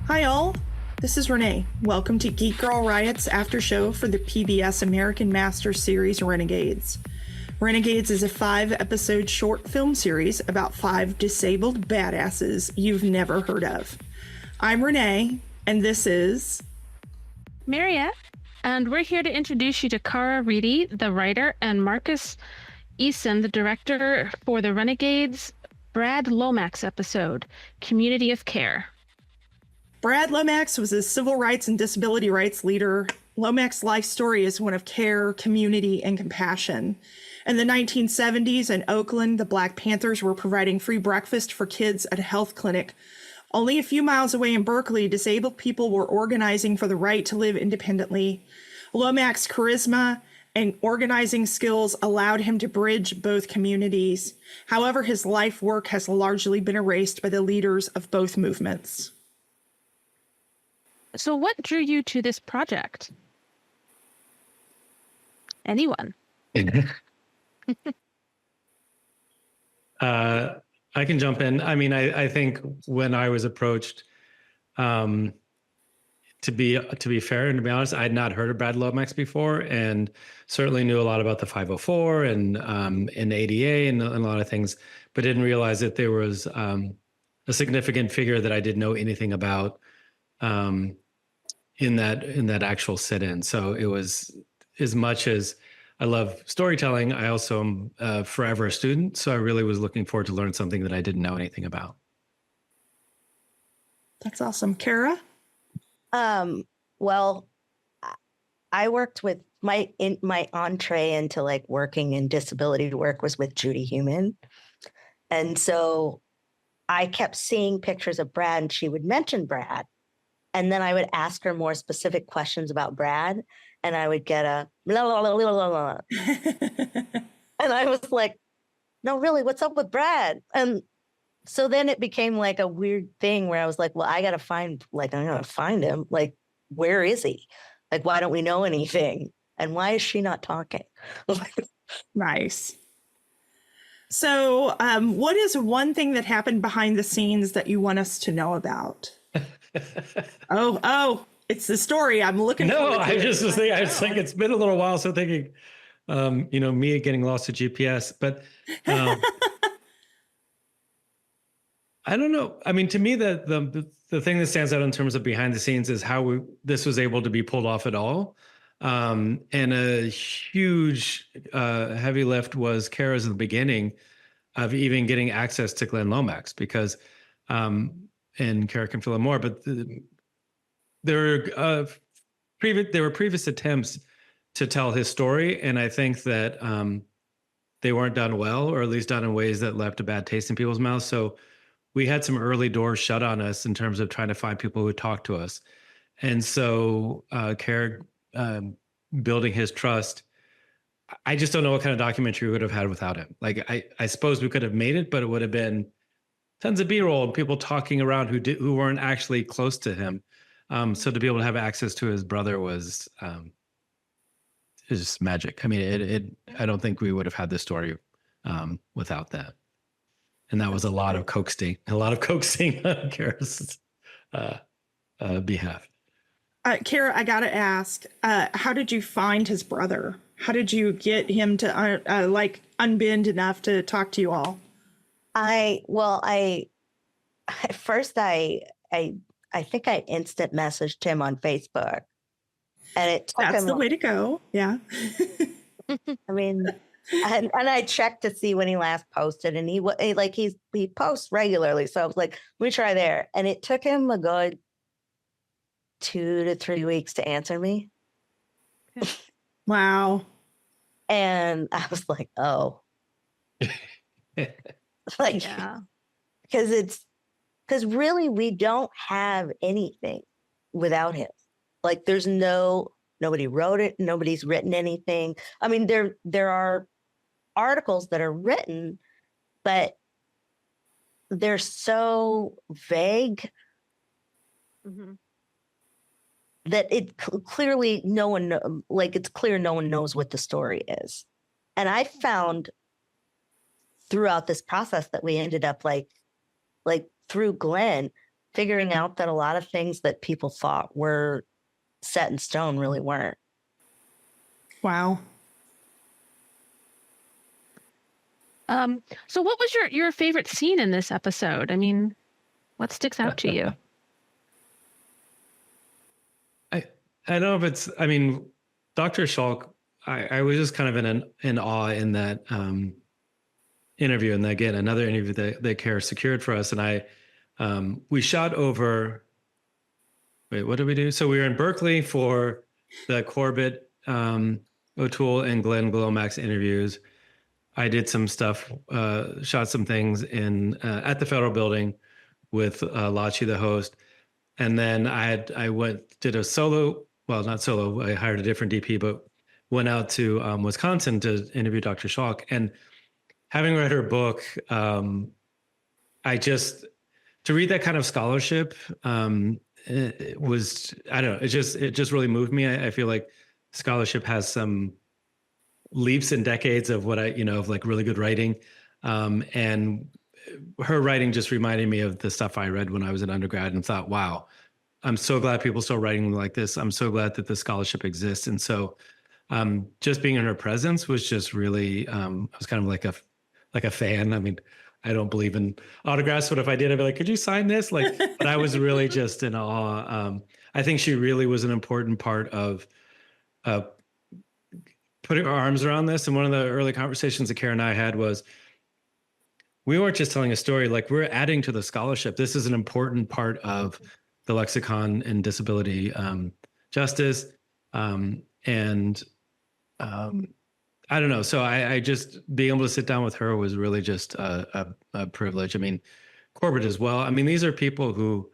Hi all, this is Renee. Welcome to Geek Girl Riot's Aftershow for the PBS American Master Series Renegades. Renegades is a 5-episode short film series about 5 disabled badasses you've never heard of. I'm Renee, and this is... Mariette, and we're here to introduce you to Cara Reedy, the writer, and Markus Essien, the director for the Renegades Brad Lomax episode, Community of Care. Brad Lomax was a civil rights and disability rights leader. Lomax's life story is one of care, community, and compassion. In the 1970s in Oakland, the Black Panthers were providing free breakfast for kids at a health clinic. Only a few miles away in Berkeley, disabled people were organizing for the right to live independently. Lomax's charisma and organizing skills allowed him to bridge both communities. However, his life work has largely been erased by the leaders of both movements. So what drew you to this project? Anyone? I can jump in. I mean, I think when I was approached, to be fair and to be honest, I had not heard of Brad Lomax before, and certainly knew a lot about the 504 and ADA and a lot of things, but didn't realize that there was a significant figure that I didn't know anything about in that actual sit-in. So it was, as much as I love storytelling, I also am forever a student. So I really was looking forward to learn something that I didn't know anything about. That's awesome. Cara? Well, I worked with my entree into like working in disability work was with Judy Human. And so I kept seeing pictures of Brad, and she would mention Brad. And then I would ask her more specific questions about Brad, and I would get a blah, blah, blah, blah, blah, blah. And I was like, no, really, what's up with Brad? And so then it became like a weird thing where I was like, well, I got to find him. Like, where is he? Like, why don't we know anything? And why is she not talking? Nice. So what is one thing that happened behind the scenes that you want us to know about? Oh, it's the story. I'm looking for. No, I just was thinking, I was like, it's been a little while. So thinking, me getting lost to GPS, but I don't know. I mean, to me, the thing that stands out in terms of behind the scenes is how this was able to be pulled off at all. And a huge, heavy lift was Cara's in the beginning of even getting access to Glenn Lomax, because, and Cara can fill in more, but there were previous attempts to tell his story. And I think that they weren't done well, or at least done in ways that left a bad taste in people's mouths. So we had some early doors shut on us in terms of trying to find people who would talk to us. And so Cara building his trust, I just don't know what kind of documentary we would have had without him. Like, I suppose we could have made it, but it would have been tons of B-roll and people talking around who weren't actually close to him. So to be able to have access to his brother was just magic. I mean, I don't think we would have had this story without that. And that was a lot of coaxing on Cara's behalf. Cara, I got to ask, how did you find his brother? How did you get him to unbend enough to talk to you all? I think I instant messaged him on Facebook, and it took That's him the way to go. Yeah. I mean, and I checked to see when he last posted, and he posts regularly. So I was like, let me try there. And it took him a good 2 to 3 weeks to answer me. Wow. And I was like, oh. Yeah. Because really we don't have anything without him. Like, there's nobody wrote it, nobody's written anything. I mean, there are articles that are written, but they're so vague that it clearly it's clear no one knows what the story is. And I found throughout this process that we ended up like through Glenn, figuring out that a lot of things that people thought were set in stone really weren't. Wow. So what was your favorite scene in this episode? I mean, what sticks out to you? I don't know if it's, I mean, Dr. Schalk, I was just kind of in awe in that interview. And again, another interview that Cara secured for us. And we shot over, wait, what did we do? So we were in Berkeley for the Corbett, O'Toole and Glenn Lomax interviews. I did some stuff, shot some things at the Federal Building with Lachi, the host. And then I did a solo, well, not solo, I hired a different DP, but went out to Wisconsin to interview Dr. Schalk. And having read her book, to read that kind of scholarship, it was, I don't know, it just really moved me. I feel like scholarship has some leaps and decades of of like really good writing. And her writing just reminded me of the stuff I read when I was an undergrad and thought, wow, I'm so glad people still writing like this. I'm so glad that the scholarship exists. And so just being in her presence was just really, I was kind of like a fan. I mean, I don't believe in autographs, but if I did, I'd be like, could you sign this? Like, but I was really just in awe. I think she really was an important part of putting our arms around this. And one of the early conversations that Cara and I had was, we weren't just telling a story, like we're adding to the scholarship. This is an important part of the lexicon in disability justice. I don't know. So I just being able to sit down with her was really just a privilege. I mean, Corbett as well. I mean, these are people who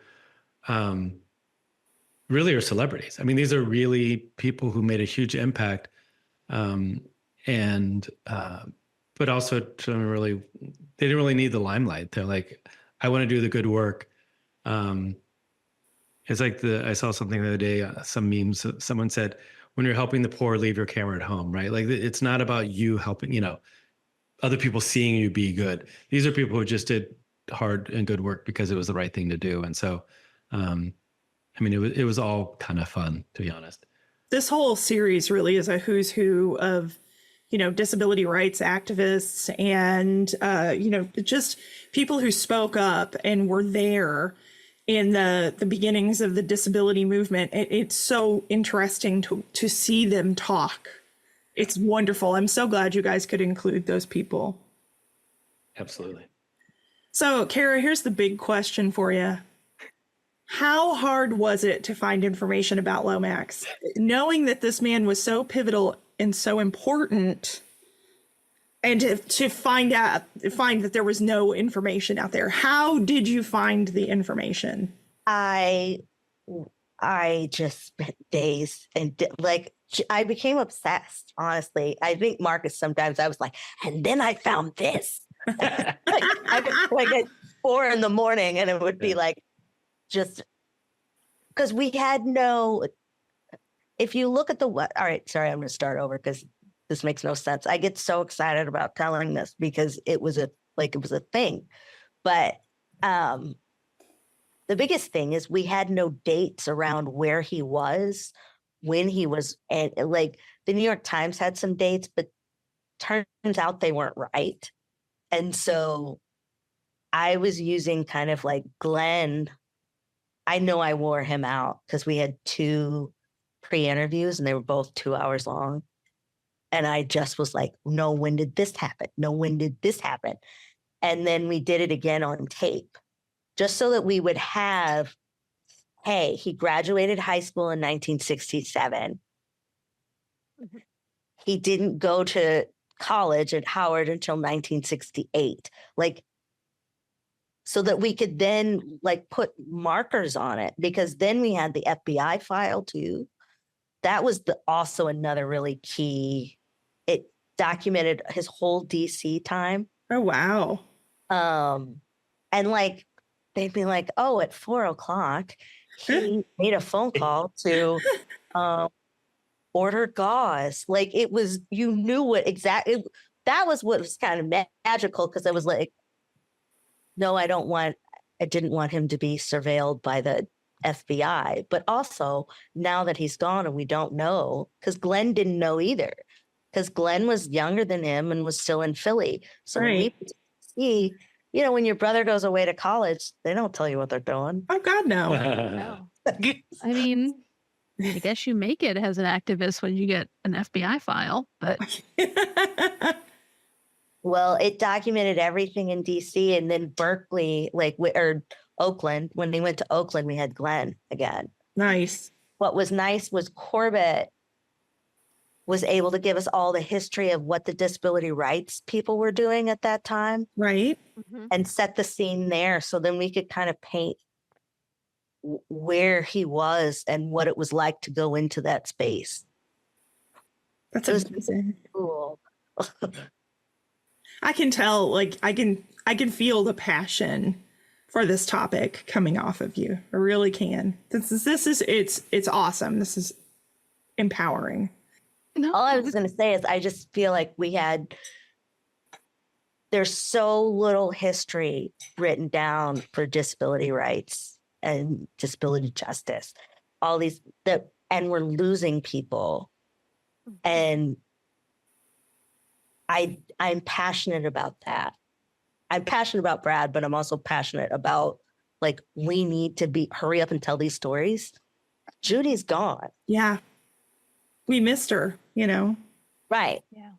really are celebrities. I mean, these are really people who made a huge impact. But also they didn't really need the limelight. They're like, I want to do the good work. It's like I saw something the other day, some memes, someone said, when you're helping the poor, leave your camera at home, right? Like it's not about you helping, other people seeing you be good. These are people who just did hard and good work because it was the right thing to do. And so, I mean, it was all kind of fun, to be honest. This whole series really is a who's who of, disability rights activists and, just people who spoke up and were there in the beginnings of the disability movement. It's so interesting to see them talk. It's wonderful. I'm so glad you guys could include those people. Absolutely. So, Cara, here's the big question for you. How hard was it to find information about Lomax? Knowing that this man was so pivotal and so important, and to find that there was no information out there. How did you find the information? I just spent days and I became obsessed, honestly. I think Markus, sometimes I was like, and then I found this. I would at 4 a.m. and it would be like, just because we had if you look at all right, sorry, I'm going to start over because this makes no sense. I get so excited about telling this because it was a thing. But the biggest thing is we had no dates around where he was, when he was, and like the New York Times had some dates, but turns out they weren't right. And so I was using kind of like Glenn. I know I wore him out because we had 2 pre-interviews and they were both 2 hours long. And I just was like, no, when did this happen? No, when did this happen? And then we did it again on tape, just so that we would have, hey, he graduated high school in 1967. He didn't go to college at Howard until 1968. Like, so that we could then like put markers on it, because then we had the FBI file too. That was also another really key. It documented his whole DC time. Oh, wow. And like, they'd be like, oh, at 4:00, he made a phone call to order gauze. Like it was, you knew what exactly, that was what was kind of magical, because I was like, no, I don't want, I didn't want him to be surveilled by the FBI. But also, now that he's gone and we don't know, because Glenn didn't know either, because Glenn was younger than him and was still in Philly. So when we see, you know, when your brother goes away to college, they don't tell you what they're doing. Oh, God, no. No. I mean, I guess you make it as an activist when you get an FBI file, but Well, it documented everything in DC, and then Berkeley, or Oakland. When they went to Oakland, we had Glenn again. Nice. What was nice was Corbett was able to give us all the history of what the disability rights people were doing at that time. Right. And set the scene there. So then we could kind of paint where he was and what it was like to go into that space. That's amazing. Cool. I can tell, like, I can feel the passion for this topic coming off of you. I really can. It's awesome. This is empowering. no. All I was going to say is I just feel like there's so little history written down for disability rights and disability justice. All these and we're losing people. And I'm passionate about that. I'm passionate about Brad, but I'm also passionate about, like, we need to hurry up and tell these stories. Judy's gone. Yeah. We missed her, you know? Right. Yeah.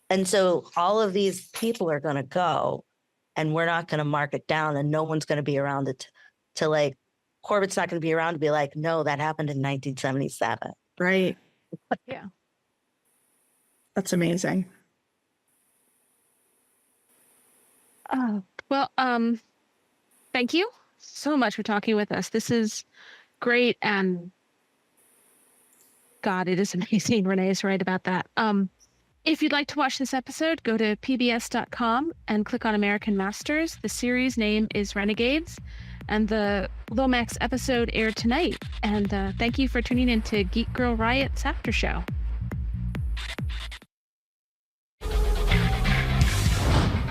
And so all of these people are going to go, and we're not going to mark it down, and no one's going to be around to like, Corbett's not going to be around to be like, no, that happened in 1977. Right. Yeah. That's amazing. Well, thank you so much for talking with us. This is great, and God, it is amazing. Renee is right about that. If you'd like to watch this episode, go to pbs.com and click on American Masters. The series name is Renegades, and the Lomax episode aired tonight. And thank you for tuning in to Geek Girl Riot's After Show.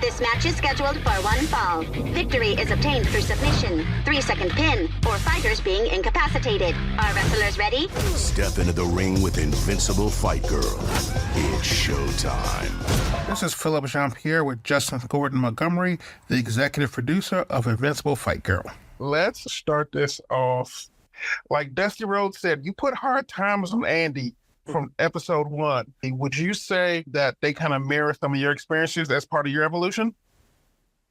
This match is scheduled for one fall. Victory is obtained through submission, 3-second pin, or fighters being incapacitated. Are wrestlers ready? Step into the ring with Invincible Fight Girl. It's showtime. This is Philip Jean-Pierre with Juston Gordon-Montgomery, the executive producer of Invincible Fight Girl. Let's start this off. Like Dusty Rhodes said, you put hard times on Andy from episode 1. Would you say that they kind of mirror some of your experiences as part of your evolution?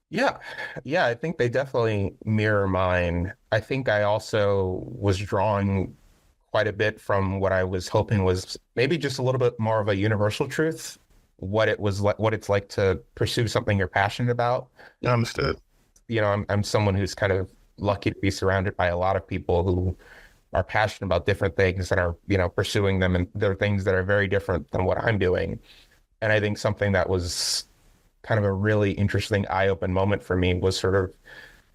Yeah, I think they definitely mirror mine. I think I also was drawing quite a bit from what I was hoping was maybe just a little bit more of a universal truth, what it's like to pursue something you're passionate about. Understood. You know, I'm someone who's kind of lucky to be surrounded by a lot of people who are passionate about different things and are, you know, pursuing them. And there are things that are very different than what I'm doing. And I think something that was kind of a really interesting eye-open moment for me was sort of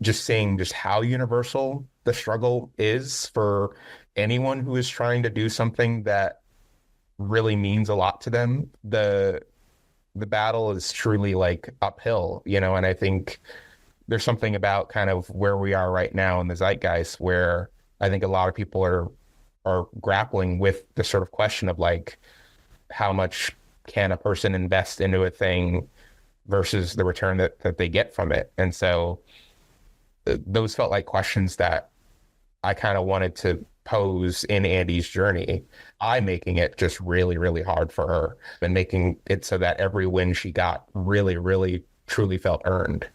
just seeing just how universal the struggle is for anyone who is trying to do something that really means a lot to them. The battle is truly like uphill, you know, and I think there's something about kind of where we are right now in the zeitgeist where I think a lot of people are grappling with the sort of question of like, how much can a person invest into a thing versus the return that they get from it? And so those felt like questions that I kind of wanted to pose in Andy's journey. I'm making it just really, really hard for her and making it so that every win she got really, really, truly felt earned.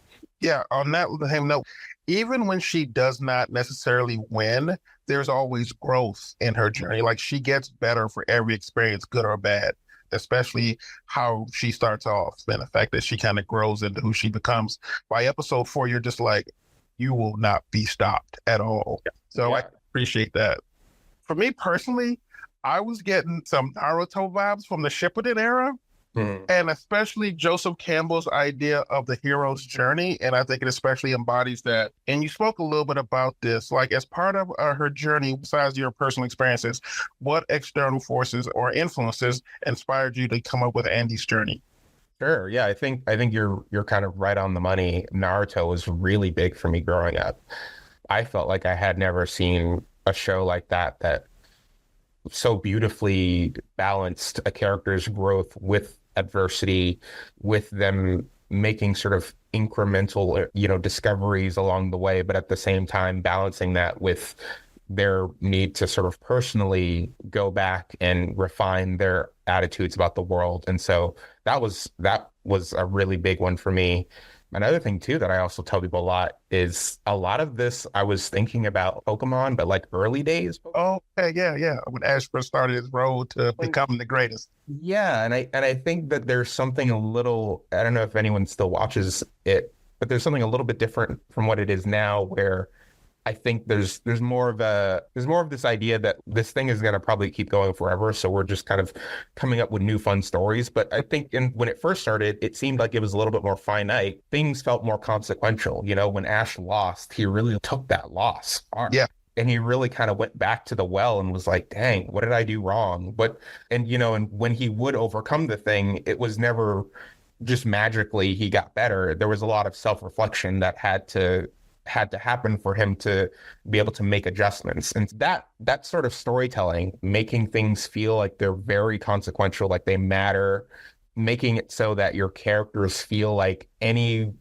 Yeah, on that same note, even when she does not necessarily win, there's always growth in her journey. Like, she gets better for every experience, good or bad, especially how she starts off and the fact that she kind of grows into who she becomes. By episode 4, you're just like, you will not be stopped at all. So I appreciate that. For me personally, I was getting some Naruto vibes from the Shippuden era. And especially Joseph Campbell's idea of the hero's journey. And I think it especially embodies that. And you spoke a little bit about this, like as part of her journey, besides your personal experiences, what external forces or influences inspired you to come up with Andy's journey? Sure. Yeah, I think you're kind of right on the money. Naruto was really big for me growing up. I felt like I had never seen a show like that so beautifully balanced a character's growth with adversity, with them making sort of incremental, discoveries along the way, but at the same time balancing that with their need to sort of personally go back and refine their attitudes about the world. And so that was a really big one for me. Another thing too that I also tell people a lot is a lot of this I was thinking about Pokemon, but like early days. Oh, yeah. When Ash first started his road to becoming the greatest. Yeah, and I think that there's something a little, I don't know if anyone still watches it, but there's something a little bit different from what it is now, where I think there's more of this idea that this thing is going to probably keep going forever. So we're just kind of coming up with new fun stories. But I think when it first started, it seemed like it was a little bit more finite. Things felt more consequential. When Ash lost, he really took that loss hard. Yeah. And he really kind of went back to the well and was like, dang, what did I do wrong? And when he would overcome the thing, it was never just magically he got better. There was a lot of self-reflection that had to happen for him to be able to make adjustments. And that sort of storytelling, making things feel like they're very consequential, like they matter, making it so that your characters feel like any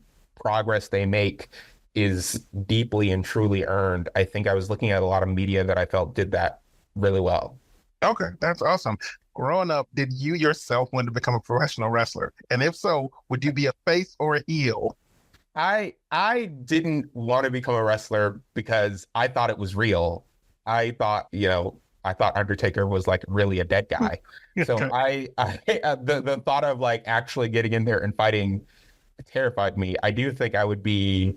progress they make is deeply and truly earned. I think I was looking at a lot of media that I felt did that really well. Okay, that's awesome. Growing up, did you yourself want to become a professional wrestler? And if so, would you be a face or a heel? I didn't want to become a wrestler because I thought it was real. I thought Undertaker was like really a dead guy. So the thought of like actually getting in there and fighting terrified me. I do think I would be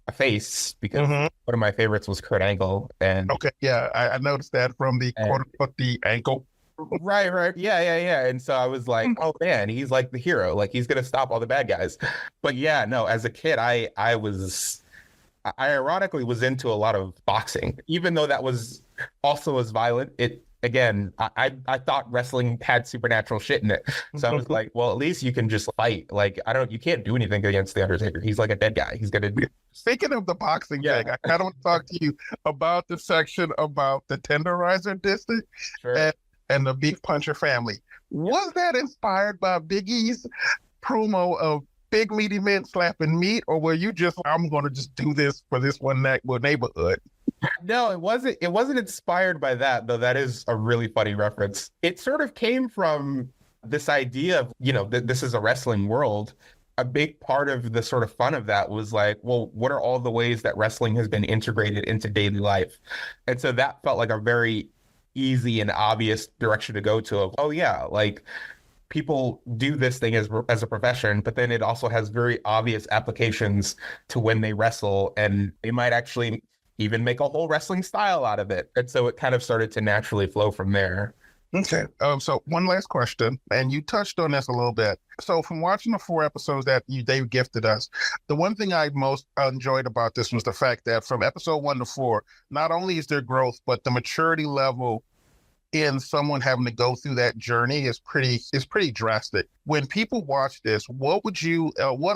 a face because one of my favorites was Kurt Angle. And okay, yeah, I noticed that from the quote unquote the ankle. Right. Yeah. And so I was like, oh man, he's like the hero. Like he's gonna stop all the bad guys. But yeah, no, as a kid, I ironically was into a lot of boxing, even though that was also as violent. I thought wrestling had supernatural shit in it. So I was like, well, at least you can just fight. Like you can't do anything against the Undertaker. He's like a dead guy. He's gonna Speaking of the boxing thing, I kind of want to talk to you about the section about the tenderizer district. Sure. And the Beef Puncher family. Was that inspired by Big E's promo of big meaty men slapping meat, or were you just, I'm going to just do this for this one neighborhood? No, it wasn't. It wasn't inspired by that, though. That is a really funny reference. It sort of came from this idea of, this is a wrestling world. A big part of the sort of fun of that was like, well, what are all the ways that wrestling has been integrated into daily life? And so that felt like a very easy and obvious direction to go to of, oh yeah, like people do this thing as a profession, but then it also has very obvious applications to when they wrestle, and they might actually even make a whole wrestling style out of it. And so it kind of started to naturally flow from there. Okay. So one last question, and you touched on this a little bit. So from watching the 4 episodes that they gifted us, the one thing I most enjoyed about this was the fact that from episode 1 to 4, not only is there growth, but the maturity level in someone having to go through that journey is pretty drastic. When people watch this, what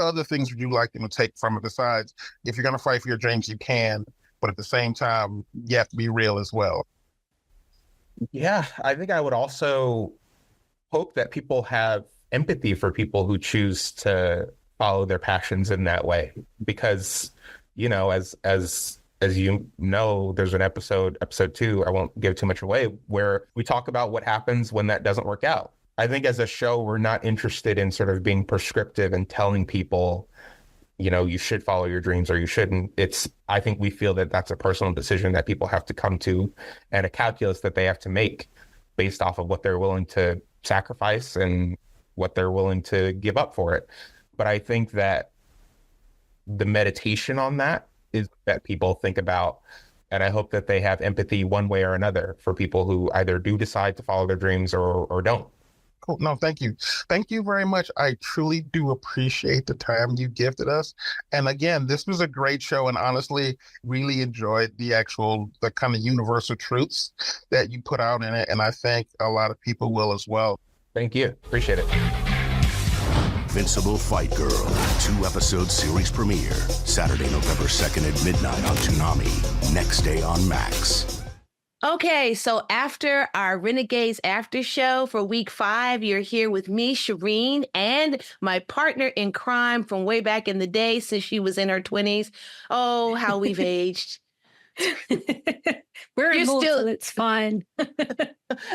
other things would you like them to take from it besides, if you're going to fight for your dreams, you can, but at the same time, you have to be real as well? Yeah, I think I would also hope that people have empathy for people who choose to follow their passions in that way. Because, as you know, there's an episode 2, I won't give too much away, where we talk about what happens when that doesn't work out. I think as a show, we're not interested in sort of being prescriptive and telling people, you should follow your dreams or you shouldn't. I think we feel that that's a personal decision that people have to come to, and a calculus that they have to make based off of what they're willing to sacrifice and what they're willing to give up for it. But I think that the meditation on that is that people think about, and I hope that they have empathy one way or another for people who either do decide to follow their dreams or don't. Cool. No, thank you. Thank you very much. I truly do appreciate the time you gifted us. And again, this was a great show, and honestly, really enjoyed the kind of universal truths that you put out in it. And I think a lot of people will as well. Thank you. Appreciate it. Invincible Fight Girl, 2-episode series premiere, Saturday, November 2nd at midnight on Toonami, next day on Max. Okay, so after our Renegades After Show for week 5, you're here with me, Sherin, and my partner in crime from way back in the day since she was in her 20s. Oh, how we've aged. We're immortal, it's fine. I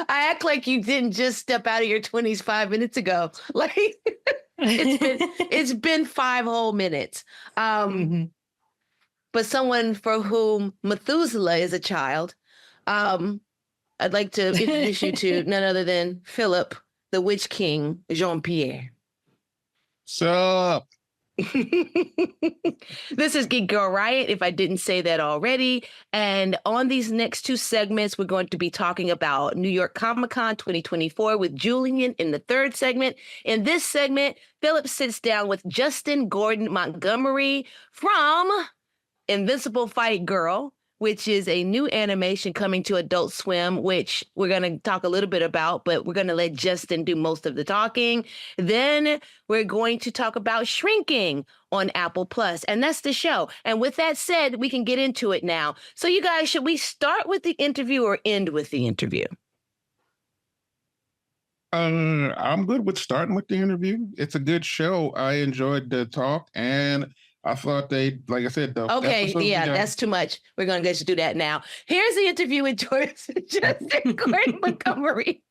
act like you didn't just step out of your 20s 5 minutes ago. Like it's been 5 whole minutes. But someone for whom Methuselah is a child, I'd like to introduce you to none other than Philip, the Witch King, Jean-Pierre. Sup? This is Geek Girl Riot, if I didn't say that already. And on these next 2 segments, we're going to be talking about New York Comic Con 2024 with Julian in the 3rd segment. In this segment, Philip sits down with Juston Gordon-Montgomery from Invincible Fight Girl, which is a new animation coming to Adult Swim, which we're going to talk a little bit about, but we're going to let Juston do most of the talking. Then we're going to talk about Shrinking on Apple Plus, and that's the show. And with that said, we can get into it now. So you guys, should we start with the interview or end with the interview? I'm good with starting with the interview. It's a good show. I enjoyed the talk, and I thought they, like I said, the okay, yeah, that's too much. We're going to get you to do that now. Here's the interview with Juston Gordon-Montgomery.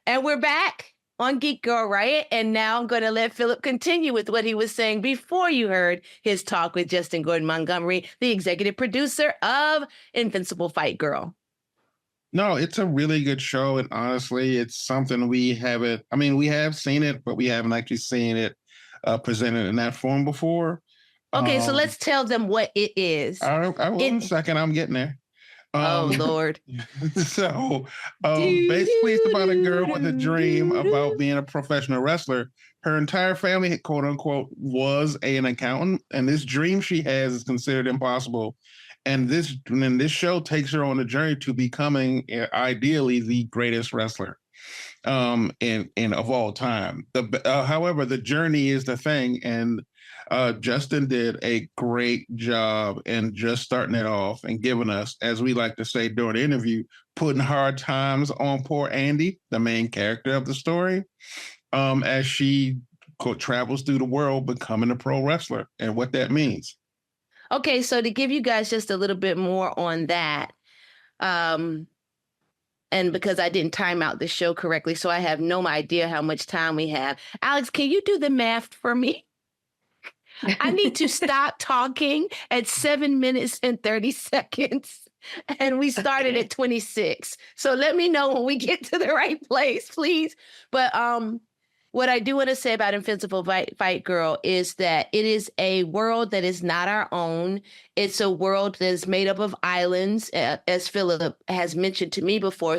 And we're back on Geek Girl Riot, and now I'm going to let Philip continue with what he was saying before you heard his talk with Juston Gordon-Montgomery, the executive producer of Invincible Fight Girl. No, it's a really good show, and honestly, it's something we haven't, I mean, we have seen it, but we haven't actually seen it presented in that form before. Okay, so let's tell them what it is. I will in a second. I'm getting there. Oh, Lord. So basically, it's about a girl with a dream about being a professional wrestler. Her entire family, quote unquote, was an accountant, and this dream she has is considered impossible. And this show takes her on a journey to becoming, ideally, the greatest wrestler in of all time. However, the journey is the thing, and Juston did a great job in just starting it off and giving us, as we like to say during the interview, putting hard times on poor Andy, the main character of the story, as she travels through the world becoming a pro wrestler and what that means. Okay, so to give you guys just a little bit more on that, and because I didn't time out the show correctly, so I have no idea how much time we have. Alex, can you do the math for me? I need to stop talking at 7 minutes and 30 seconds, and we started at 26. So let me know when we get to the right place, please. But what I do want to say about Invincible Fight Girl is that it is a world that is not our own. It's a world that is made up of islands, as Philip has mentioned to me before.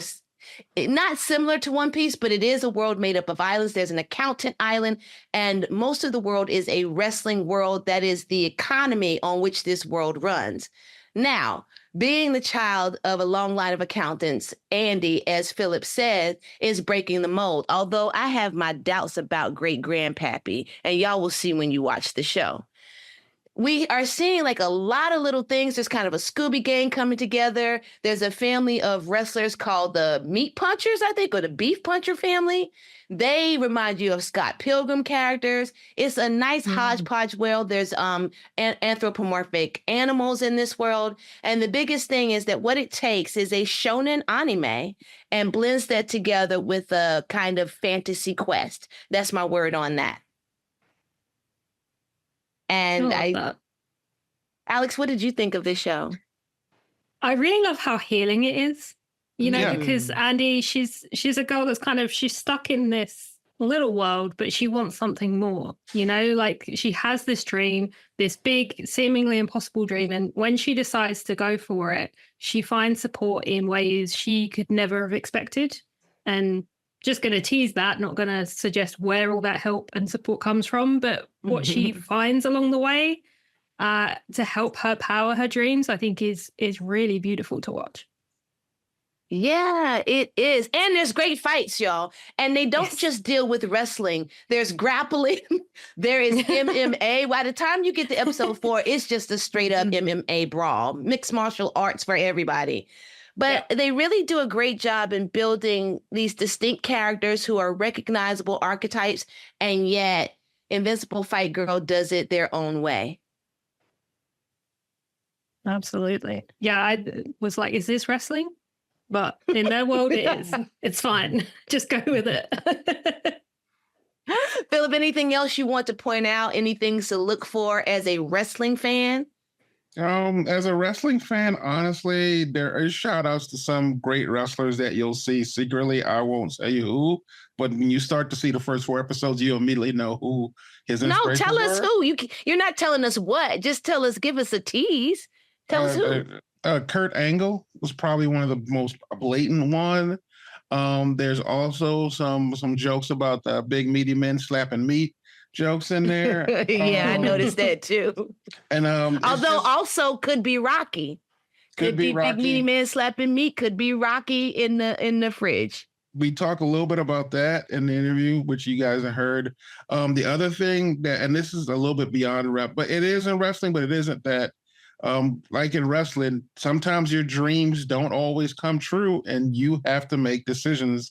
Not similar to One Piece, but it is a world made up of islands. There's an accountant island, and most of the world is a wrestling world. That is the economy on which this world runs. Now, being the child of a long line of accountants, Andy, as Philip said, is breaking the mold. Although I have my doubts about Great Grandpappy, and y'all will see when you watch the show. We are seeing like a lot of little things. There's kind of a Scooby gang coming together. There's a family of wrestlers called the Meat Punchers, I think, or the Beef Puncher family. They remind you of Scott Pilgrim characters. It's a nice hodgepodge world. There's anthropomorphic animals in this world. And the biggest thing is that what it takes is a shonen anime and blends that together with a kind of fantasy quest. That's my word on that. And Alex, what did you think of this show? I really love how healing it is, you know, because Andy, she's a girl that's she's stuck in this little world, but she wants something more, you know, like she has this dream, this big, seemingly impossible dream. And when she decides to go for it, she finds support in ways she could never have expected. And just going to tease that, not going to suggest where all that help and support comes from, but what she finds along the way to help her power her dreams, I think is really beautiful to watch. Yeah, it is. And there's great fights, y'all. And they don't just deal with wrestling. There's grappling. There is MMA. By the time you get to episode 4, it's just a straight up MMA brawl, mixed martial arts for everybody. But they really do a great job in building these distinct characters who are recognizable archetypes. And yet Invincible Fight Girl does it their own way. Absolutely. Yeah, I was like, is this wrestling? But in their world, it is. It's fine. Just go with it. Philip, anything else you want to point out? Any things to look for as a wrestling fan? As a wrestling fan, honestly, there is shout outs to some great wrestlers that you'll see secretly. I won't say who, but when you start to see the first 4 episodes, you immediately know who his inspirations No, tell us were. who. You're not telling us what. Just tell us, give us a tease. Tell us who. Kurt Angle was probably one of the most blatant one. There's also some jokes about the big meaty men slapping meat jokes in there. I noticed that too. And although also could be Rocky. Could be Rocky. big meaty man slapping meat. Could be Rocky in the fridge. We talk a little bit about that in the interview, which you guys have heard. The other thing that, and this is a little bit beyond rep, but it is in wrestling, but it isn't that. Like in wrestling, sometimes your dreams don't always come true and you have to make decisions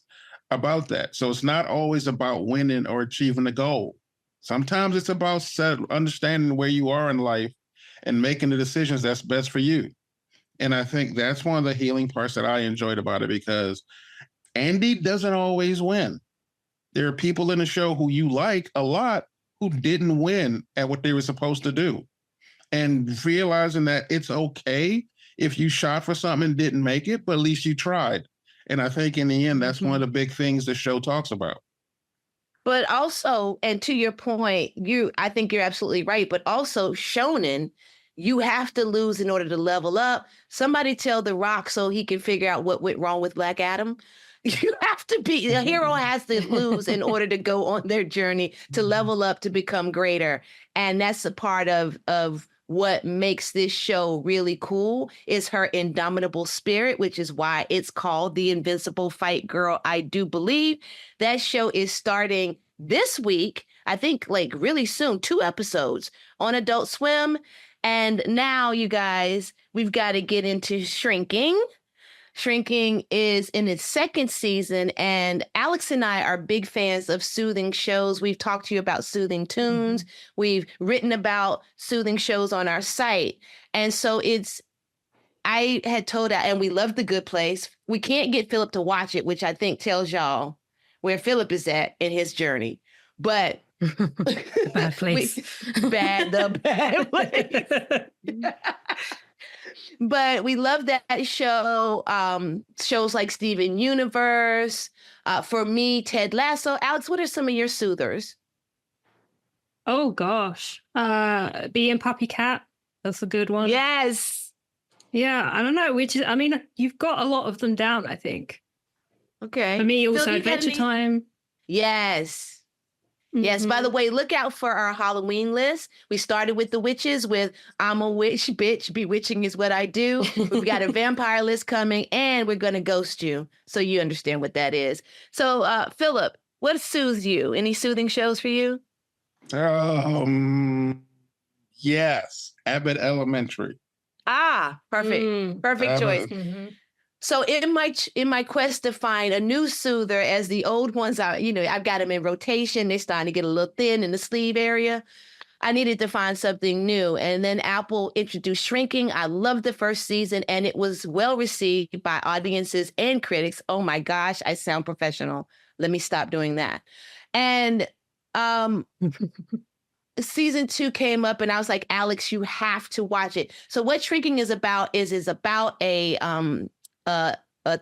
about that. So it's not always about winning or achieving a goal. Sometimes it's about understanding where you are in life and making the decisions that's best for you. And I think that's one of the healing parts that I enjoyed about it, because Andy doesn't always win. There are people in the show who you like a lot who didn't win at what they were supposed to do. And realizing that it's okay if you shot for something and didn't make it, but at least you tried. And I think in the end, that's one of the big things the show talks about. But also, and to your point, I think you're absolutely right. But also, shonen, you have to lose in order to level up. Somebody tell The Rock so he can figure out what went wrong with Black Adam. You have to be, a hero has to lose in order to go on their journey to level up, to become greater. And that's a part of what makes this show really cool, is her indomitable spirit, which is why it's called The Invincible Fight Girl. I do believe that show is starting this week, I think like really soon, 2 episodes on Adult Swim. And now, you guys, we've got to get into Shrinking. Shrinking is in its 2nd season, and Alex and I are big fans of soothing shows. We've talked to you about soothing tunes. We've written about soothing shows on our site. And so I had told, and we love The Good Place. We can't get Philip to watch it, which I think tells y'all where Philip is at in his journey. But The bad place. The bad place. But we love that show. Shows like Steven Universe. For me, Ted Lasso. Alex, what are some of your soothers? Oh gosh, Being Puppy Cat. That's a good one. Yes. Yeah, I don't know. You've got a lot of them down, I think. Okay. For me, also Phil, Adventure Time. Yes. Yes, by the way, look out for our Halloween list. We started with the witches with I'm a witch, bitch, bewitching is what I do. We've got a vampire list coming, and we're going to ghost you, so you understand what that is. So, Philip, what soothes you? Any soothing shows for you? Yes, Abbott Elementary. Perfect. Perfect choice. So in my quest to find a new soother, as the old ones are, I've got them in rotation. They're starting to get a little thin in the sleeve area. I needed to find something new. And then Apple introduced Shrinking. I loved the first season, and it was well received by audiences and critics. Oh my gosh, I sound professional. Let me stop doing that. And season 2 came up, and I was like, Alex, you have to watch it. So what Shrinking is about is about a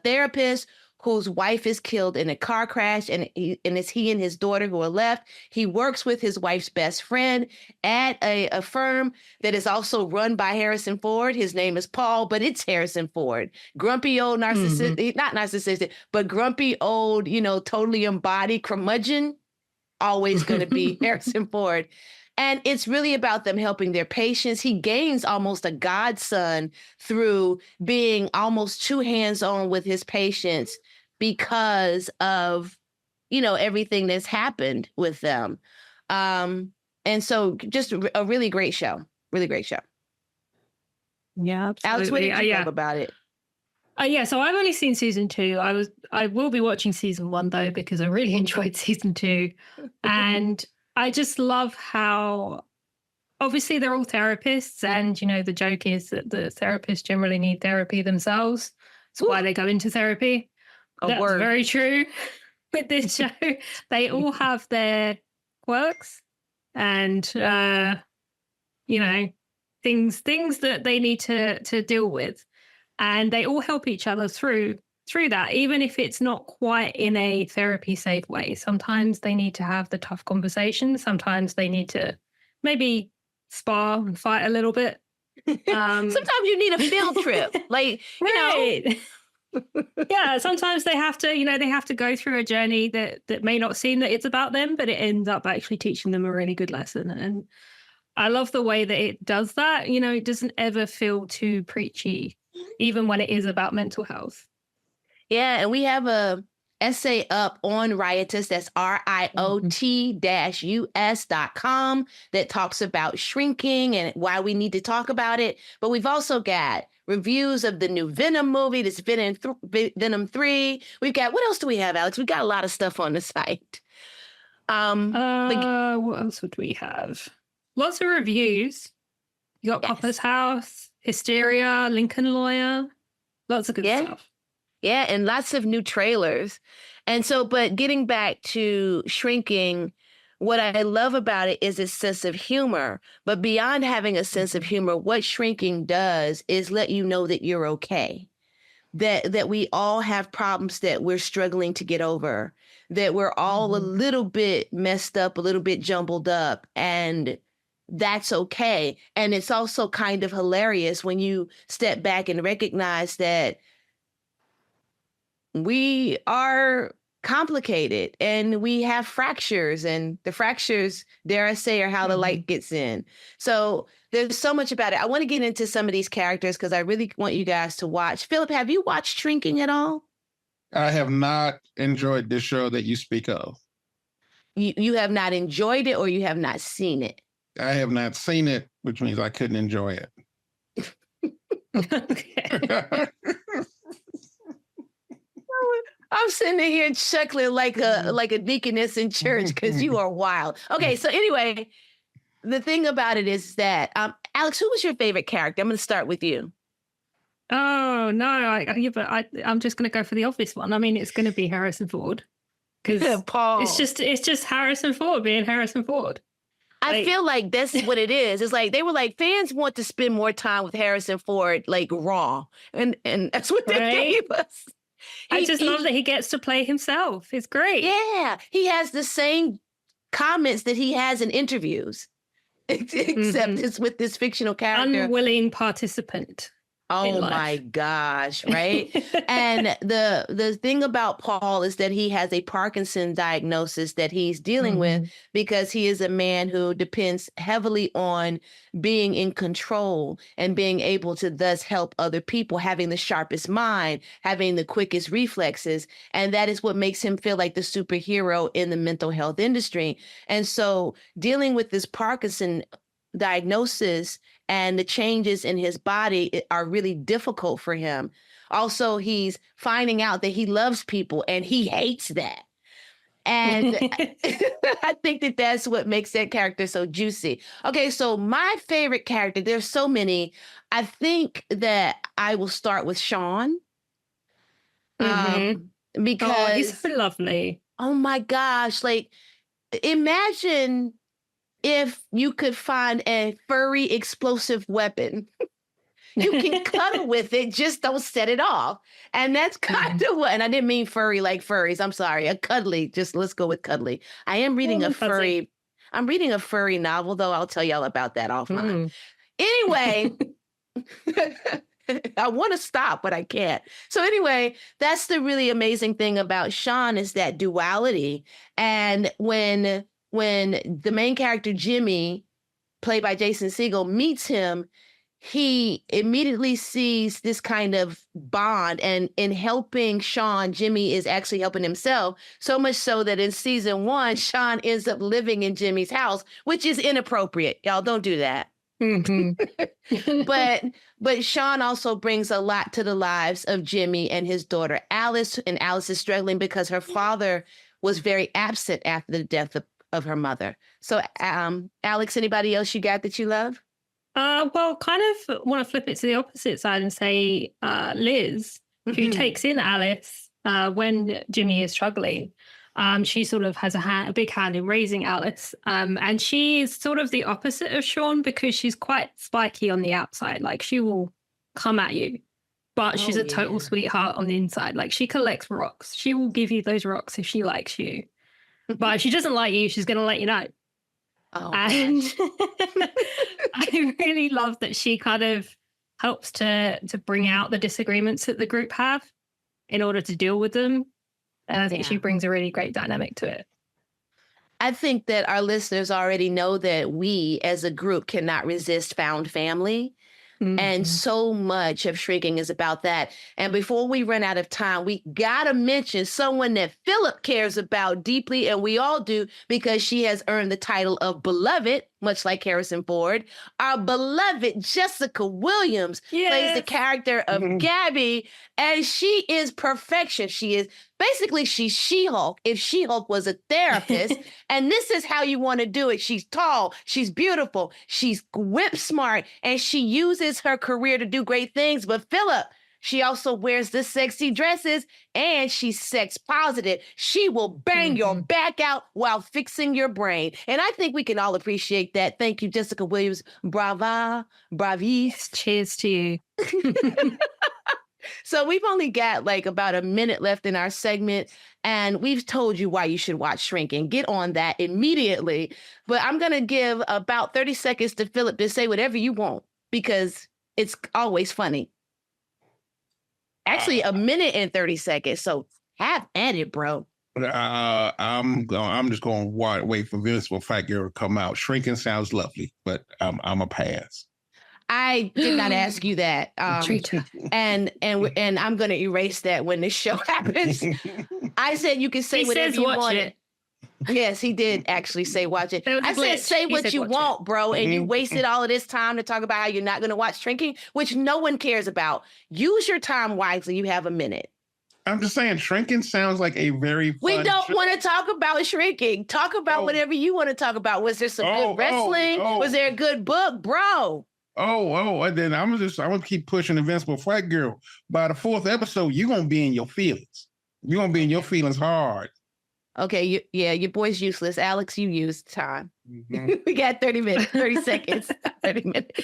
therapist whose wife is killed in a car crash, and it's he and his daughter who are left. He works with his wife's best friend at a firm that is also run by Harrison Ford. His name is Paul, but it's Harrison Ford. Grumpy old narcissistic, not narcissistic, but grumpy old, totally embodied curmudgeon, always going to be Harrison Ford. And it's really about them helping their patients. He gains almost a godson through being almost too hands-on with his patients because of, everything that's happened with them. And so just a really great show. Really great show. Yeah, absolutely. Alex, what did you love about it? So I've only seen season 2. I will be watching season 1 though, because I really enjoyed season 2. And I just love how obviously they're all therapists, and the joke is that the therapists generally need therapy themselves. That's why they go into therapy. That's very true with this show. They all have their quirks and things that they need to deal with. And they all help each other through that, even if it's not quite in a therapy safe way. Sometimes they need to have the tough conversations. Sometimes they need to maybe spar and fight a little bit. Sometimes you need a field trip. Yeah, sometimes they have to go through a journey that may not seem that it's about them, but it ends up actually teaching them a really good lesson. And I love the way that it does that. It doesn't ever feel too preachy, even when it is about mental health. Yeah, and we have a essay up on Rioters, that's RIOT-US.com, that talks about shrinking and why we need to talk about it. But we've also got reviews of the new Venom movie, this Venom 3. We've got, what else do we have, Alex? We've got a lot of stuff on the site. What else would we have? Lots of reviews. You got Papa's House, Hysteria, Lincoln Lawyer, lots of good stuff. Yeah, and lots of new trailers. And so, but getting back to shrinking, what I love about it is its sense of humor. But beyond having a sense of humor, what shrinking does is let you know that you're okay. That we all have problems that we're struggling to get over, that we're all a little bit messed up, a little bit jumbled up, and that's okay. And it's also kind of hilarious when you step back and recognize that we are complicated and we have fractures, and the fractures, dare I say, are how the light gets in. So there's so much about it. I want to get into some of these characters because I really want you guys to watch. Philip, have you watched Shrinking at all? I have not enjoyed this show that you speak of. You have not enjoyed it, or you have not seen it? I have not seen it, which means I couldn't enjoy it. Okay. I'm sitting here chuckling like a deaconess in church because you are wild. Okay, so anyway, the thing about it is that, Alex, who was your favorite character? I'm going to start with you. Oh, no, I'm just going to go for the obvious one. I mean, it's going to be Harrison Ford. Because Paul. It's just Harrison Ford being Harrison Ford. I feel like that's what it is. It's like they were like, fans want to spend more time with Harrison Ford, like raw. And that's what they gave us. I just love that he gets to play himself. It's great. Yeah. He has the same comments that he has in interviews, except it's with this fictional character. Unwilling participant. Oh my gosh, right? And the thing about Paul is that he has a Parkinson diagnosis that he's dealing with because he is a man who depends heavily on being in control and being able to thus help other people, having the sharpest mind, having the quickest reflexes. And that is what makes him feel like the superhero in the mental health industry. And so dealing with this Parkinson diagnosis and the changes in his body are really difficult for him. Also, he's finding out that he loves people and he hates that. And I think that that's what makes that character so juicy. Okay, so my favorite character, there's so many. I think that I will start with Sean. Because he's so lovely. Oh my gosh, like imagine if you could find a furry explosive weapon. You can cuddle with it, just don't set it off. And that's kind of what, and I didn't mean furry like furries. I'm sorry, a cuddly, just let's go with cuddly. I am reading I'm reading a furry novel, though. I'll tell y'all about that offline. Anyway, I want to stop, but I can't. So anyway, that's the really amazing thing about Sean is that duality. And when the main character, Jimmy, played by Jason Segel, meets him, he immediately sees this kind of bond, and in helping Sean, Jimmy is actually helping himself, so much so that in season 1, Sean ends up living in Jimmy's house, which is inappropriate. Y'all don't do that. Mm-hmm. but Sean also brings a lot to the lives of Jimmy and his daughter Alice, and Alice is struggling because her father was very absent after the death of her mother. So Alex, anybody else you got that you love? Well, kind of want to flip it to the opposite side and say Liz, who takes in Alice when Jimmy is struggling. She sort of has a big hand in raising Alice. And she is sort of the opposite of Sean because she's quite spiky on the outside. Like, she will come at you, but she's a total sweetheart on the inside. Like, she collects rocks. She will give you those rocks if she likes you. But if she doesn't like you, she's going to let you know. Oh, and I really love that she kind of helps to bring out the disagreements that the group have in order to deal with them. And I think she brings a really great dynamic to it. I think that our listeners already know that we as a group cannot resist found family. Mm-hmm. And so much of Shrinking is about that. And before we run out of time, we got to mention someone that Philip cares about deeply, and we all do, because she has earned the title of beloved, much like Harrison Ford. Our beloved Jessica Williams plays the character of Gabby, and she is perfection. She's She-Hulk if She-Hulk was a therapist. And this is how you want to do it. She's tall, she's beautiful, she's whip smart, and she uses her career to do great things. But Philip, she also wears the sexy dresses, and she's sex positive. She will bang your back out while fixing your brain. And I think we can all appreciate that. Thank you, Jessica Williams. Brava, bravis. Cheers to you. So we've only got like about a minute left in our segment, and we've told you why you should watch Shrinking. Get on that immediately. But I'm going to give about 30 seconds to Philip to say whatever you want, because it's always funny. Actually, a minute and 30 seconds. So have at it, bro. I'm just going to wait for Invincible Fat Girl to come out. Shrinking sounds lovely, but I'm a pass. I did not ask you that. And I'm going to erase that when this show happens. I said you can say whatever you want. Yes, he did actually say watch it. I said say what you want, bro, and you wasted all of this time to talk about how you're not going to watch Shrinking, which no one cares about. Use your time wisely. You have a minute. I'm just saying, Shrinking sounds like a very fun We don't want to talk about Shrinking. Talk about whatever you want to talk about. Was there some good wrestling? Was there a good book, bro? And then I'm gonna keep pushing Invincible Fat Girl. By the 4th episode, you're gonna be in your feelings. You're gonna be in your feelings hard. Okay, your boy's useless. Alex, you used time. We got 30 seconds, 30 minutes.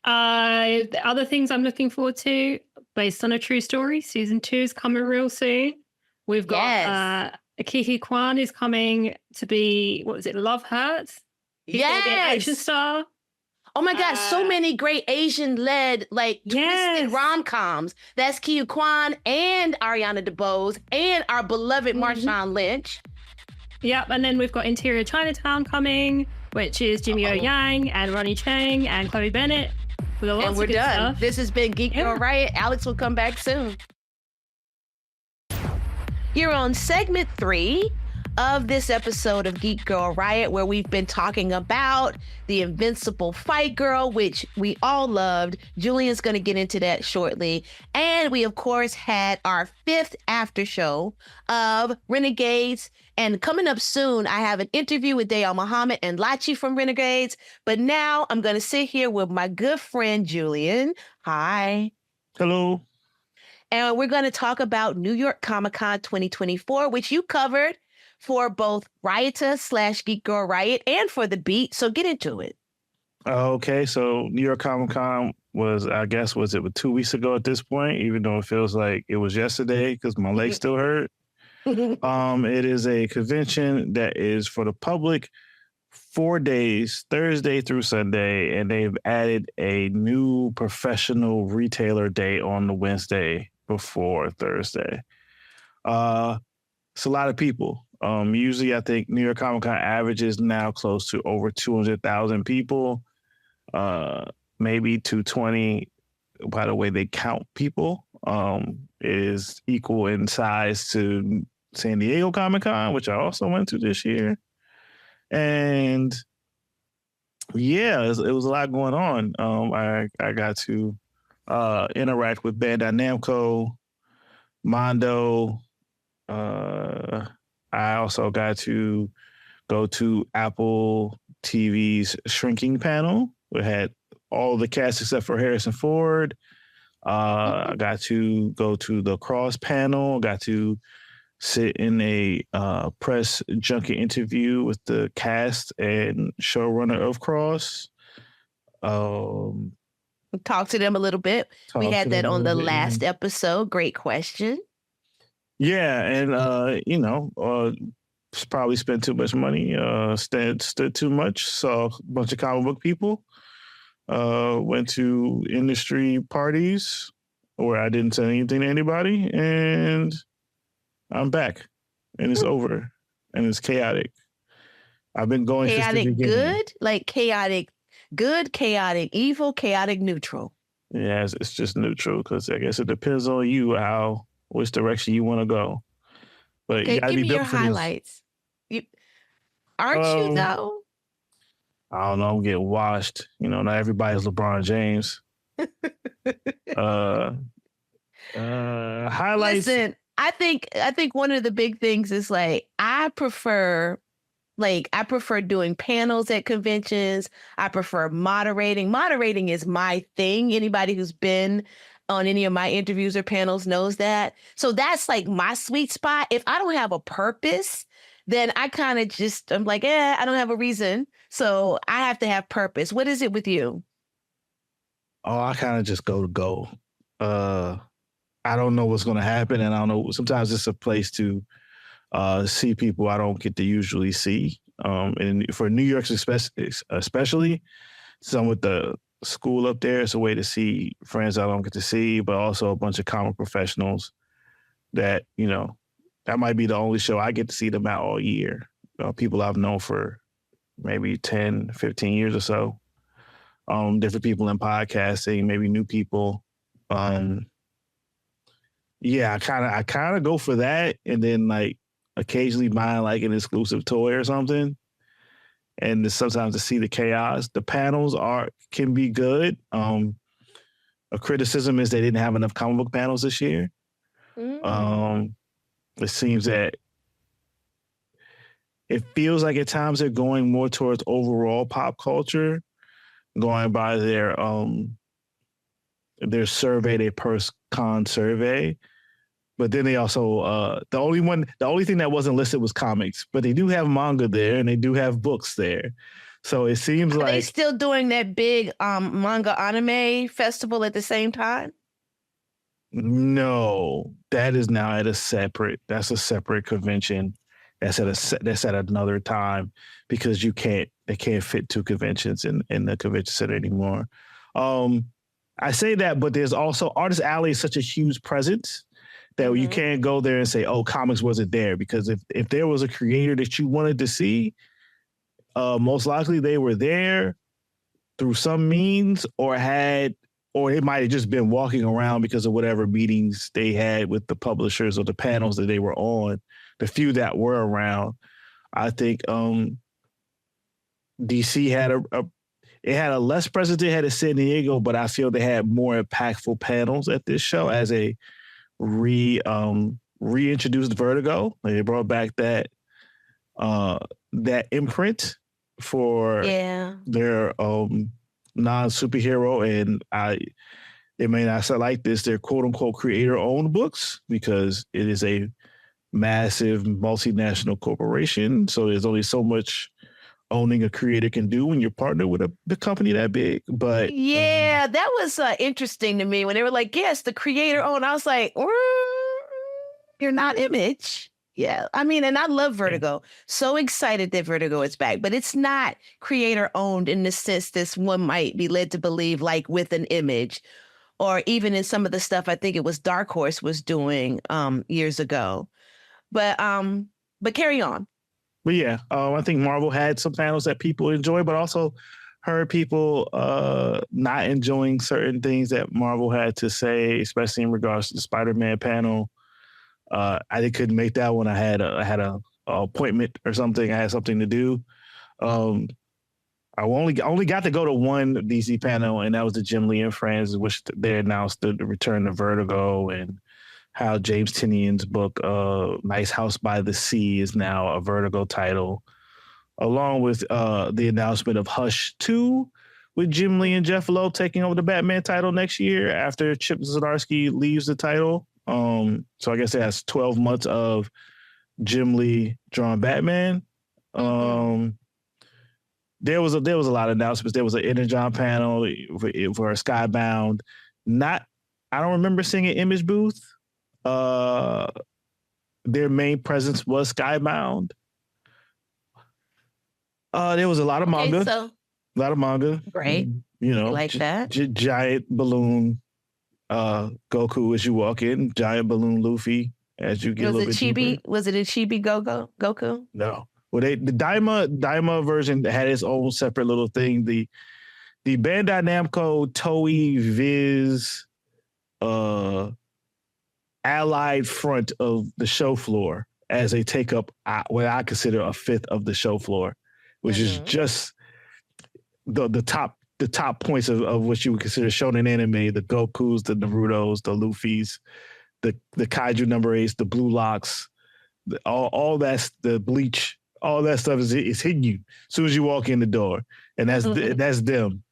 The other things I'm looking forward to, based on a true story, season 2 is coming real soon. We've got Kiki Kwan is coming to be, Love Hurts? He's gonna be an action star. Oh my God, so many great Asian-led, twisted rom-coms. That's Kiyu Kwan and Ariana DeBose and our beloved Marshawn Lynch. Yep, and then we've got Interior Chinatown coming, which is Jimmy O Yang and Ronnie Chang and Chloe Bennett. And we're done. Stuff. This has been Geek Girl Riot. Alex will come back soon. You're on segment 3 of this episode of Geek Girl Riot, where we've been talking about the Invincible Fight Girl, which we all loved. Julian's going to get into that shortly. And we, of course, had our 5th after show of Renegades. And coming up soon, I have an interview with Al-Mohamed and Lachi from Renegades. But now I'm going to sit here with my good friend, Julian. Hi. Hello. And we're going to talk about New York Comic-Con 2024, which you covered for both Rioter / Geek Girl Riot and for The Beat. So get into it. Okay, so New York Comic Con was 2 weeks ago at this point, even though it feels like it was yesterday because my leg still hurt. It is a convention that is for the public 4 days, Thursday through Sunday, and they've added a new professional retailer day on the Wednesday before Thursday. It's a lot of people. Usually, I think New York Comic Con averages now close to over 200,000 people, maybe 220 by the way they count people. Is equal in size to San Diego Comic Con, which I also went to this year. And yeah, it was a lot going on. I got to interact with Bandai Namco, Mondo. I also got to go to Apple TV's shrinking panel. We had all the cast except for Harrison Ford. I got to go to the Cross panel. Got to sit in a press junket interview with the cast and showrunner of Cross. Talk to them a little bit. We had that on the last episode. Great question. Yeah, and probably spent too much money, stood too much, saw a bunch of comic book people, went to industry parties where I didn't say anything to anybody, and I'm back, and it's over, and it's chaotic. I've been going chaotic since the beginning. Good, like chaotic good, chaotic evil, chaotic neutral. Yeah, it's just neutral because I guess it depends on you which direction you want to go. But okay, you gotta give be me built your for this. highlights. Aren't you though? I don't know. I'm getting washed. Not everybody's LeBron James. Highlights. Listen, I think one of the big things is I prefer doing panels at conventions. I prefer moderating. Moderating is my thing. Anybody who's been on any of my interviews or panels knows that. So that's my sweet spot. If I don't have a purpose, then I kind of I'm like, I don't have a reason. So I have to have purpose. What is it with you? Oh, I kind of just go. I don't know what's going to happen. And I don't know. Sometimes it's a place to see people I don't get to usually see. And for New York especially, some with the school up there, it's a way to see friends I don't get to see, but also a bunch of comic professionals that, that might be the only show I get to see them out all year. People I've known for maybe 10, 15 years or so. Different people in podcasting, maybe new people. Yeah, I kind of go for that, and then occasionally buy an exclusive toy or something. And sometimes to see the chaos. The panels can be good. A criticism is they didn't have enough comic book panels this year. It seems that it feels like at times they're going more towards overall pop culture, going by their survey, their per-con survey. But then they also the only thing that wasn't listed was comics, but they do have manga there and they do have books there. So it seems Are like they still doing that big manga anime festival at the same time? No, that is now that's a separate convention. That's at another time because they can't fit two conventions in the convention center anymore. I say that, but there's also Artist Alley is such a huge presence that you can't go there and say, oh, comics wasn't there. Because if there was a creator that you wanted to see, most likely they were there through some means or it might have just been walking around because of whatever meetings they had with the publishers or the panels that they were on. The few that were around, I think DC had it had a less presence they had in San Diego, but I feel they had more impactful panels at this show as a reintroduced Vertigo. They brought back that imprint for their non-superhero, and it may not sound like this, their quote-unquote creator-owned books, because it is a massive multinational corporation. So there's only so much owning a creator can do when you're partnered with the company that big. But yeah, that was interesting to me when they were like, yes, the creator owned. I was like, you're not Image. Yeah, I mean, and I love Vertigo. So excited that Vertigo is back, but it's not creator owned in the sense this one might be led to believe, like with an Image, or even in some of the stuff I think it was Dark Horse was doing years ago. But But carry on. But yeah, I think Marvel had some panels that people enjoy, but also heard people not enjoying certain things that Marvel had to say, especially in regards to the Spider-Man panel. I couldn't make that one. I had a appointment or something. I had something to do. I only got to go to one DC panel, and that was the Jim Lee and Friends, which they announced the return to Vertigo and how James Tinian's book, Nice House by the Sea, is now a Vertigo title, along with the announcement of Hush 2, with Jim Lee and Jeff Loeb taking over the Batman title next year after Chip Zdarsky leaves the title. So I guess it has 12 months of Jim Lee drawing Batman. There was a lot of announcements. There was an Energon panel for Skybound. I don't remember seeing an Image booth. Their main presence was Skybound. There was a lot of manga. So, a lot of manga. Great. You know, like that. Giant balloon Goku as you walk in. Giant balloon Luffy as you get a little bit deeper. Was it a Chibi Goku? No. Well, the Daima version had its own separate little thing. The Bandai Namco Toei Viz allied front of the show floor as they take up what I consider a fifth of the show floor, which is just the top points of what you would consider shonen anime: the Gokus, the Narutos, the Luffys, the Kaiju number 8s, the Blue Locks, all that's the Bleach. All that stuff is hitting you as soon as you walk in the door, and that's them.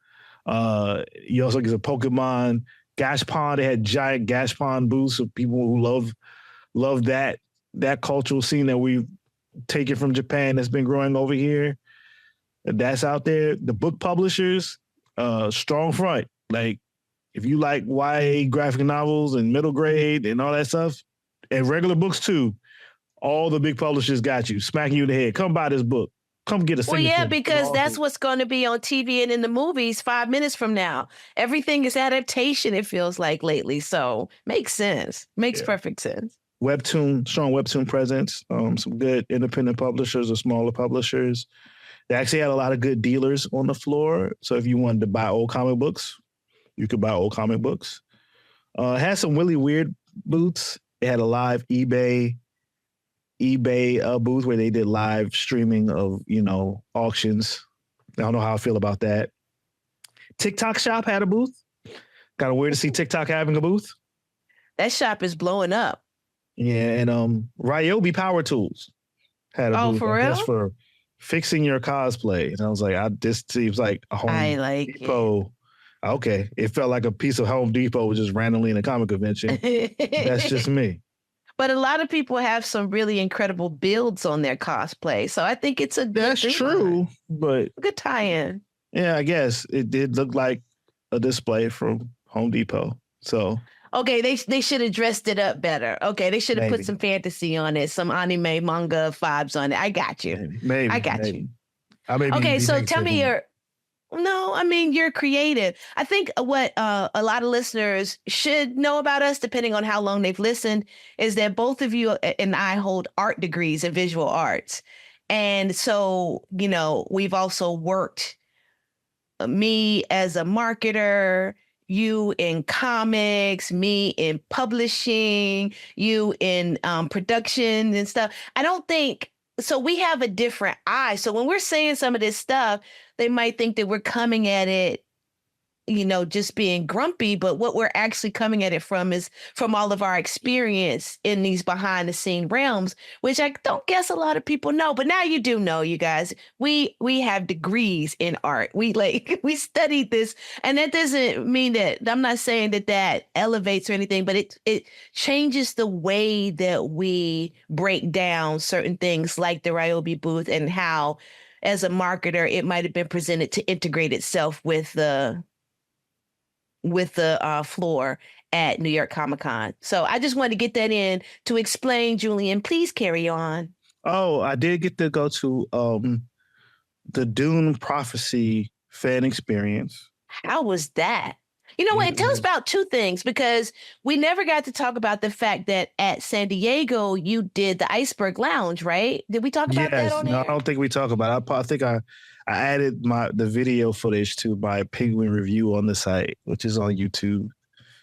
You also get a Pokemon, Gashpon. They had giant Gashpon booths of people who love that cultural scene that we've taken from Japan that's been growing over here. That's out there. The book publishers, strong front. Like if you like YA graphic novels and middle grade and all that stuff, and regular books too. All the big publishers got you, smacking you in the head. Come buy this book. Come get a signature. Well, yeah, because that's what's going to be on TV and in the movies 5 minutes from now. Everything is adaptation, it feels like lately. So makes sense. Makes perfect sense. Webtoon, strong Webtoon presence. Some good independent publishers or smaller publishers. They actually had a lot of good dealers on the floor. So if you wanted to buy old comic books, you could buy old comic books. It had some really weird booths. It had a live eBay booth where they did live streaming of, auctions. I don't know how I feel about that. TikTok Shop had a booth. Kind of weird to see TikTok having a booth. That shop is blowing up. Yeah, and Ryobi Power Tools had a booth. For real? That's for fixing your cosplay. And I was like, this seems like a Home Depot. Okay. It felt like a piece of Home Depot was just randomly in a comic convention. That's just me. But a lot of people have some really incredible builds on their cosplay. So I think it's That's true, but good tie-in. Yeah, I guess it did look like a display from Home Depot. So okay, they should have dressed it up better. Okay, they should have put some fantasy on it, some anime manga vibes on it. I got you. Maybe. I got you. Okay, so tell me you're creative. I think what a lot of listeners should know about us, depending on how long they've listened, is that both of you and I hold art degrees in visual arts. And so, we've also worked, me as a marketer, you in comics, me in publishing, you in production and stuff. I don't think so. We have a different eye. So when we're saying some of this stuff, they might think that we're coming at it, just being grumpy. But what we're actually coming at it from is from all of our experience in these behind the scene realms, which I don't guess a lot of people know. But now you do know, you guys. We have degrees in art. We studied this, and that doesn't mean that I'm not saying that elevates or anything, but it changes the way that we break down certain things like the Ryobi booth and how, as a marketer, it might have been presented to integrate itself with the floor at New York Comic Con. So I just wanted to get that in to explain, Julian. Please carry on. Oh, I did get to go to the Dune Prophecy fan experience. How was that? You know what? Tell us about two things, because we never got to talk about the fact that at San Diego you did the Iceberg Lounge, right? Did we talk about that on No, air? I don't think we talk about it. I think I added the video footage to my Penguin review on the site, which is on YouTube.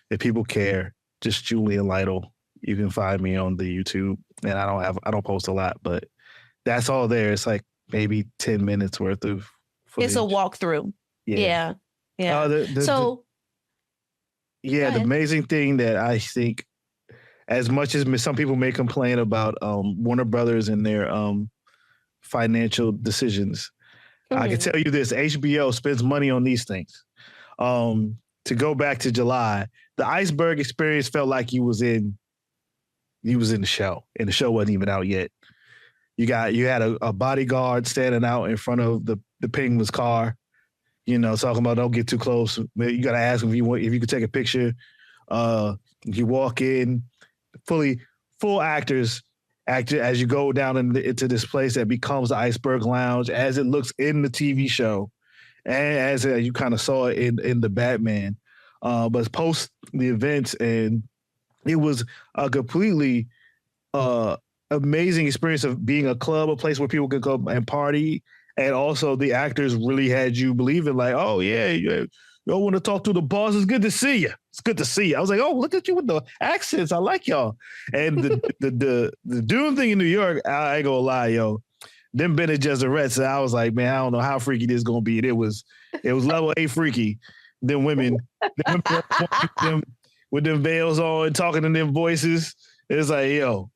If people care, just Julian Lytle. You can find me on the YouTube, and I don't post a lot, but that's all there. It's like maybe 10 minutes worth of footage. It's a walkthrough. Yeah. The amazing thing that I think, as much as some people may complain about Warner Brothers and their financial decisions, I can tell you this: HBO spends money on these things. To go back to July, the Iceberg experience felt like you was in the show, and the show wasn't even out yet. You had a bodyguard standing out in front of the Penguin's car, talking about don't get too close. You got to ask him if you could take a picture. You walk in, full actors as you go down into this place that becomes the Iceberg Lounge as it looks in the TV show, and as you kind of saw it in the Batman. But post the events, and it was a completely amazing experience of being a club, a place where people could go and party. And also the actors really had you believing like, oh yeah, you want to talk to the boss. It's good to see you. It's good to see you. I was like, oh, look at you with the accents. I like y'all. And the Dune thing in New York, I ain't gonna lie, yo. Them Bene Gesserets, I was like, man, I don't know how freaky this is gonna be. It was level 8 freaky. Them women with them veils on, talking in them voices. It's like, yo.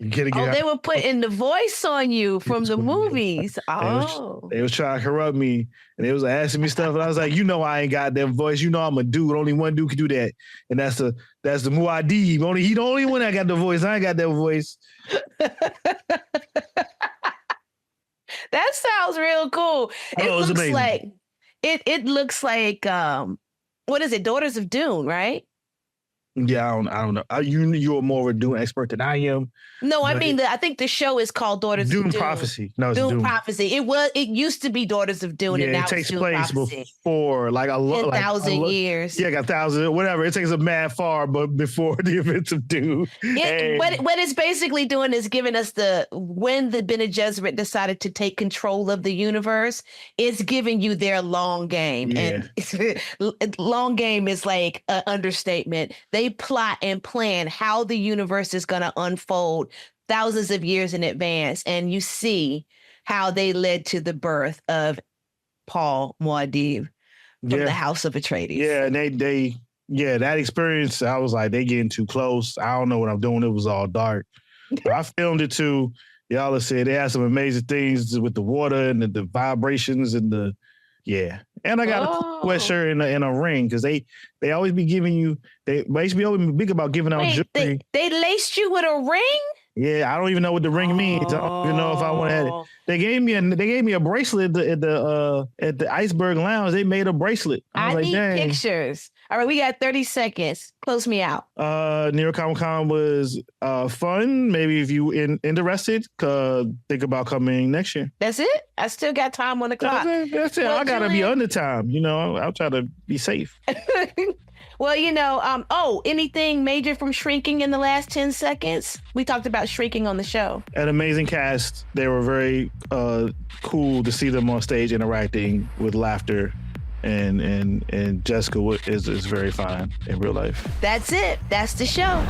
They were putting the voice on you from the movies. They was trying to corrupt me, and they was asking me stuff, and I was like, I ain't got that voice. I'm a dude. Only one dude can do that, and that's the Muad'Dib. He the only one that got the voice. I ain't got that voice. That sounds real cool. It looks amazing. Like it looks like what is it? Daughters of Dune, right? Yeah, I don't know. You're more of a Dune expert than I am. No, I mean, I think the show is called Daughters of Dune. Prophecy. No, it's Dune Prophecy. It used to be Daughters of Dune, and now it takes Dune place Prophecy. Before like 10,000 years. Yeah, like 1,000, whatever. It takes a mad far, but before the events of Dune. Yeah, what it's basically doing is giving us when the Bene Gesserit decided to take control of the universe, it's giving you their long game. Yeah. And long game is like an understatement. They plot and plan how the universe is going to unfold thousands of years in advance, and you see how they led to the birth of Paul Muad'Dib from the House of Atreides. Yeah, and that experience, I was like, they getting too close. I don't know what I'm doing. It was all dark. I filmed it too. Y'all have said they had some amazing things with the water and the vibrations and and I got a sweatshirt and a ring, because they always be giving you, they always be big about giving out jewelry. They laced you with a ring? Yeah, I don't even know what the ring means. I don't even know if I want to have it. They gave me a bracelet at the Iceberg Lounge. They made a bracelet. I need pictures. All right, we got 30 seconds. Close me out. New York Comic Con was fun. Maybe if you interested, think about coming next year. That's it? I still got time on the clock. That's it. Well, I gotta be under time. I'll try to be safe. Well, anything major from Shrinking in the last 10 seconds? We talked about Shrinking on the show. An amazing cast. They were very cool to see them on stage interacting with laughter. And Jessica is very fine in real life. That's it. That's the show.